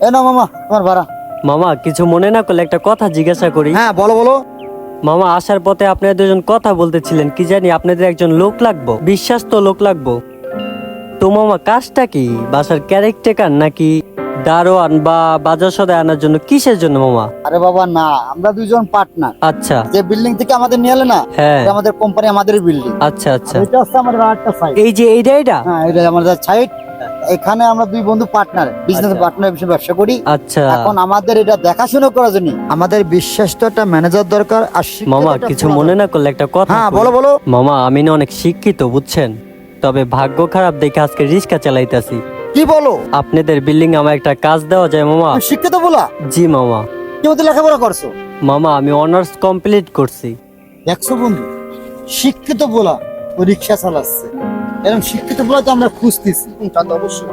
এ না মামা, তোমার ভাড়া। মামা কিছু মনে না করলে একটা কথা জিজ্ঞাসা করি। হ্যাঁ বলো বলো। মামা আসার পথে আপনারা দুজন কথা বলতেছিলেন, কি জানি আপনাদের একজন লোক লাগবো, বিশ্বাস্ত লোক লাগবো। তো মামা কাজটা কি? বাসার ক্যারেক্টার নাকি দারোয়ান বা বাজার সদাই আনার জন্য? কিসের জন্য মামা? আরে বাবা না, আমরা দুইজন পার্টনার। আচ্ছা যে বিল্ডিং থেকে আমাদের নিয়ে এলে না, হ্যাঁ এটা আমাদের কোম্পানি, আমাদের বিল্ডিং। আচ্ছা আচ্ছা, এটা হচ্ছে আমাদের আরেকটা সাইড। এই যে এইটা হ্যাঁ, এটা আমাদের সাইড। এখানে আমরা দুই বন্ধু পার্টনার, বিজনেস আচ্ছা। পার্টনার হিসেবে ব্যবসা করি। আচ্ছা এখন আমাদের এটা দেখাশোনা করার জন্য আমাদের বিশ্বাস্ত একটা ম্যানেজার দরকার। আর শিক্ষিত মামা একটা কিছু পোলা মনে দরকার। না করলে একটা কথা হ্যাঁ কই। বলো বলো। মামা আমি না অনেক শিক্ষিত বুঝছেন, তবে ভাগ্য খারাপ দেখে আজকে রিক্সা চালাইতাছি। কি বলো? আপনাদের বিল্ডিং আমার একটা কাজ দেওয়া যায় মামা? তুমি শিক্ষিত বলা? জি মামা। কেউ তো লেখাপড়া করছো? মামা আমি অনার্স কমপ্লিট করছি। দেখছো বন্ধু, শিক্ষিত বলা ও রিক্সা চালাচ্ছে। এরকম শিক্ষিত বলা তো আমরা খুঁজতেছি। তা তো অবশ্যই।